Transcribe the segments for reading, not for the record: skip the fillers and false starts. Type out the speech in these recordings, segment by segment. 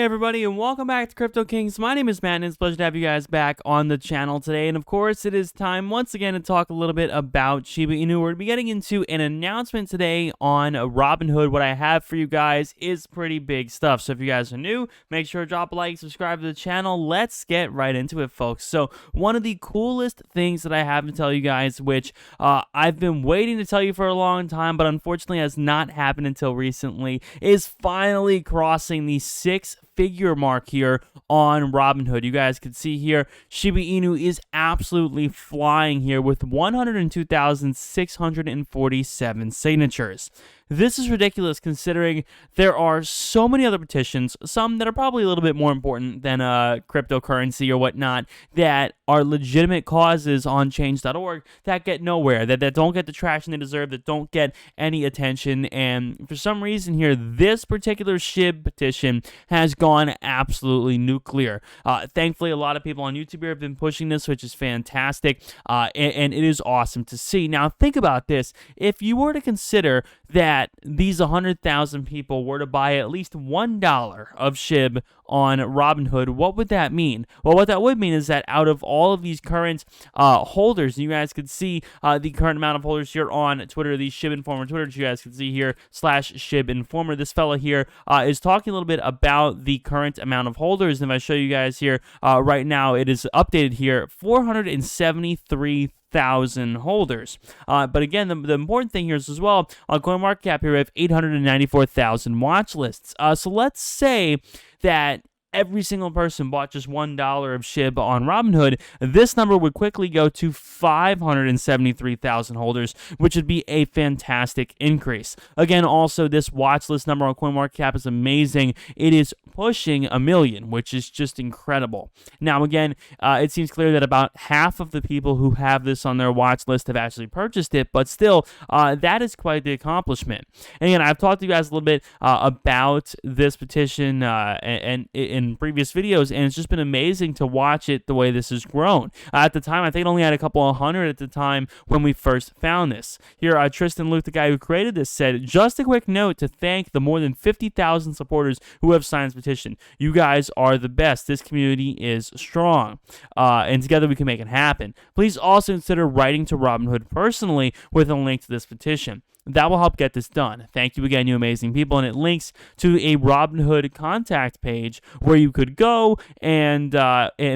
everybody, and welcome back to Crypto Kings. My name is Matt, and it's a pleasure to have you guys back on the channel today. And of course, it is time once again to talk a little bit about Shiba Inu. We're going to be getting into an announcement today on Robinhood. What I have for you guys is pretty big stuff. So if you guys are new, make sure to drop a like, subscribe to the channel. Let's get right into it, folks. So one of the coolest things that I have to tell you guys, which I've been waiting to tell you for a long time, but unfortunately has not happened until recently, is finally crossing the six-figure mark here on Robinhood. You guys can see here, Shiba Inu is absolutely flying here with 102,647 signatures. This is ridiculous considering there are so many other petitions, some that are probably a little bit more important than cryptocurrency or whatnot, that are legitimate causes on change.org that get nowhere, that don't get the traction they deserve, that don't get any attention. And for some reason here, this particular SHIB petition has gone absolutely nuclear. Thankfully, a lot of people on YouTube here have been pushing this, which is fantastic, and it is awesome to see. Now, think about this. If you were to consider that these 100,000 people were to buy at least $1 of SHIB on Robinhood, what would that mean? Well, what that would mean is that out of all of these current holders, you guys could see the current amount of holders here on Twitter, the Shib Informer Twitter, you guys can see here, /Shib Informer. This fella here is talking a little bit about the current amount of holders. And if I show you guys here right now, it is updated here, 473,000 holders. But again, the important thing here is as well, on CoinMarketCap here we have 894,000 watch lists. So let's say that every single person bought just $1 of SHIB on Robinhood, this number would quickly go to 573,000 holders, which would be a fantastic increase. Again, also, this watch list number on CoinMarketCap is amazing. It is pushing 1 million, which is just incredible. Now, again, it seems clear that about half of the people who have this on their watch list have actually purchased it, but still, that is quite the accomplishment. And again, I've talked to you guys a little bit about this petition and in previous videos, and it's just been amazing to watch it the way this has grown. At the time, I think it only had a couple of hundred at the time when we first found this. Here, Tristan Luke, the guy who created this, said, "Just a quick note to thank the more than 50,000 supporters who have signed this petition. You guys are the best. This community is strong, and together we can make it happen. Please also consider writing to Robinhood personally with a link to this petition. That will help get this done. Thank you again, you amazing people." And it links to a Robinhood contact page where you could go and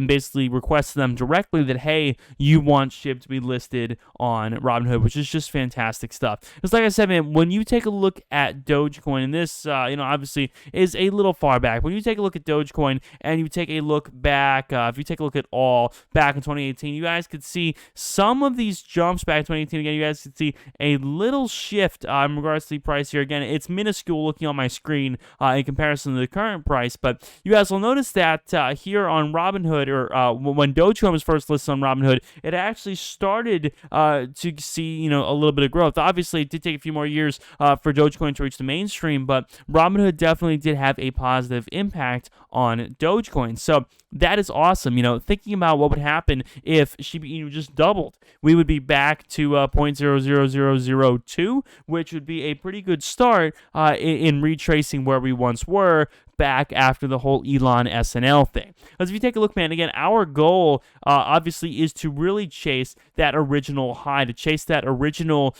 basically request to them directly that, hey, you want SHIB to be listed on Robinhood, which is just fantastic stuff. Just like I said, man, when you take a look at Dogecoin, and this, obviously is a little far back. When you take a look at Dogecoin and you take a look back, if you take a look at all back in 2018, you guys could see some of these jumps back in 2018. Again, you guys could see a little shift in regards to the price here. Again, it's minuscule looking on my screen in comparison to the current price, but you guys will notice that here on Robinhood, or when Dogecoin was first listed on Robinhood, it actually started to see a little bit of growth. Obviously, it did take a few more years for Dogecoin to reach the mainstream, but Robinhood definitely did have a positive impact on Dogecoin. So that is awesome. Thinking about what would happen if Shiba Inu just doubled, we would be back to 0.00002, which would be a pretty good start in retracing where we once were back after the whole Elon SNL thing. Because if you take a look, man, again, our goal obviously is to really chase that original high, to chase that original,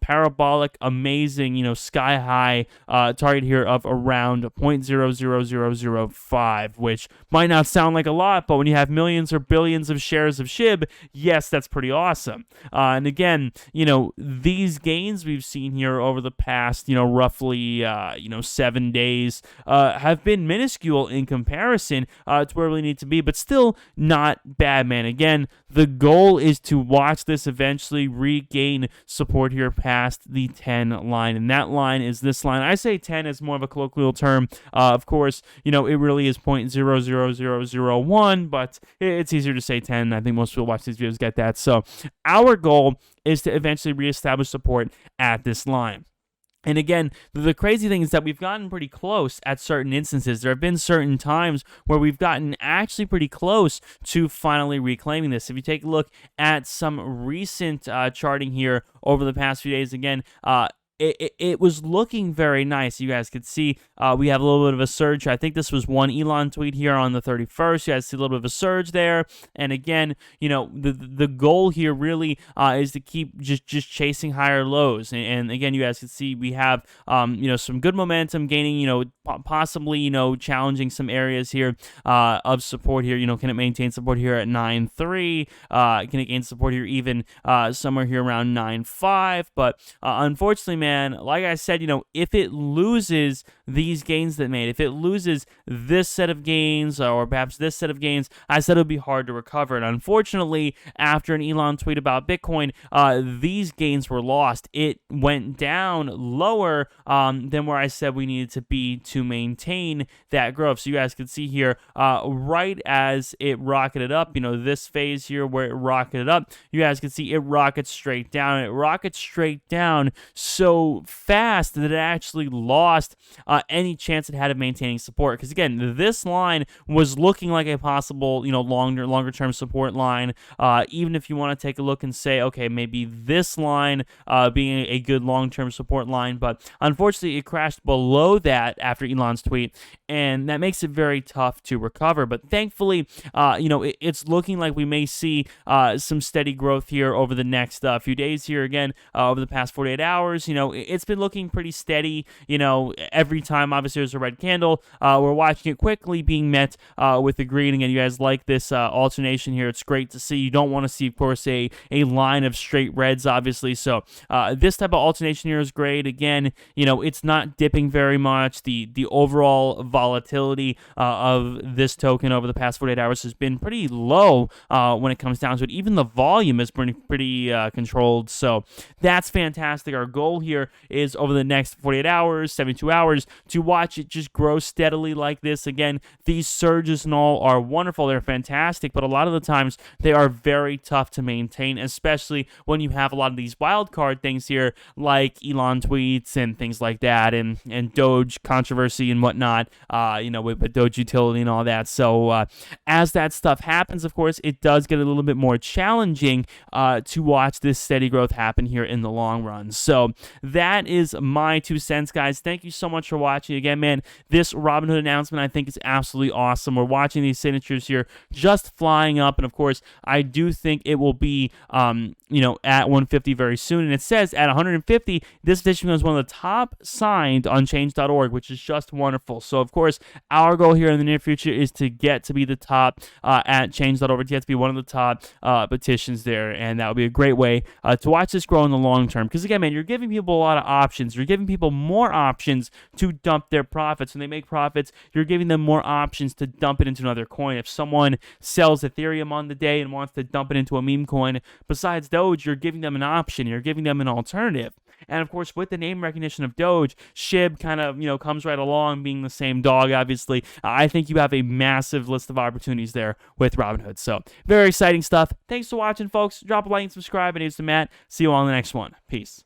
parabolic, amazing, sky high target here of around 0.00005, which might not sound like a lot, but when you have millions or billions of shares of SHIB, yes, that's pretty awesome. And again, these gains we've seen here over the past, roughly, 7 days have been minuscule in comparison to where we need to be, but still not bad, man. Again, the goal is to watch this eventually regain support here past the 10 line, and that line is this line. I say 10 is more of a colloquial term. Of course, it really is 0.00001, but it's easier to say 10. I think most people watch these videos get that. So our goal is to eventually reestablish support at this line. And again, the crazy thing is that we've gotten pretty close at certain instances. There have been certain times where we've gotten actually pretty close to finally reclaiming this. If you take a look at some recent charting here over the past few days, again, it was looking very nice. You guys could see we have a little bit of a surge. I think this was one Elon tweet here on the 31st. You guys see a little bit of a surge there. And again, the goal here really is to keep just chasing higher lows. And again, you guys can see we have some good momentum gaining. Possibly challenging some areas here of support here. Can it maintain support here at 9.3? Can it gain support here even somewhere here around 9.5? But unfortunately, man, like I said, if it loses these gains that made, if it loses this set of gains or perhaps this set of gains, I said it would be hard to recover. And unfortunately, after an Elon tweet about Bitcoin, these gains were lost. It went down lower than where I said we needed to be to maintain that growth. So you guys can see here, right as it rocketed up, this phase here where it rocketed up, you guys can see it rockets straight down. It rockets straight down so fast that it actually lost any chance it had of maintaining support. Because again, this line was looking like a possible, longer term support line. Even if you want to take a look and say, okay, maybe this line being a good long term support line, but unfortunately, it crashed below that after Elon's tweet, and that makes it very tough to recover. But thankfully, it's looking like we may see some steady growth here over the next few days here. Again, over the past 48 hours, it's been looking pretty steady. Every time, obviously, there's a red candle, we're watching it quickly being met with the green. Again, you guys like this alternation here. It's great to see. You don't want to see, of course, a line of straight reds, obviously. So this type of alternation here is great. Again, it's not dipping very much. The overall volatility of this token over the past 48 hours has been pretty low when it comes down to it. Even the volume is pretty controlled. So that's fantastic. Our goal here is over the next 48 hours, 72 hours, to watch it just grow steadily like this. Again, these surges and all are wonderful. They're fantastic, but a lot of the times they are very tough to maintain, especially when you have a lot of these wildcard things here, like Elon tweets and things like that, and Doge controversy and whatnot, with Doge utility and all that. So as that stuff happens, of course, it does get a little bit more challenging to watch this steady growth happen here in the long run. So that is my 2 cents, guys. Thank you so much for watching. Again, man, this Robinhood announcement I think is absolutely awesome. We're watching these signatures here just flying up, and of course, I do think it will be at 150 very soon. And it says at 150, this petition becomes one of the top signed on change.org, which is just wonderful. So, of course, our goal here in the near future is to get to be the top at change.org, to get to be one of the top petitions there. And that would be a great way to watch this grow in the long term. Because, again, man, you're giving people a lot of options. You're giving people more options to dump their profits. When they make profits, you're giving them more options to dump it into another coin. If someone sells Ethereum on the day and wants to dump it into a meme coin, besides Doge, you're giving them an option. You're giving them an alternative. And of course, with the name recognition of Doge, Shib kind of, comes right along, being the same dog, obviously. I think you have a massive list of opportunities there with Robinhood. So, very exciting stuff. Thanks for watching, folks. Drop a like and subscribe. And it's Matt. See you all in the next one. Peace.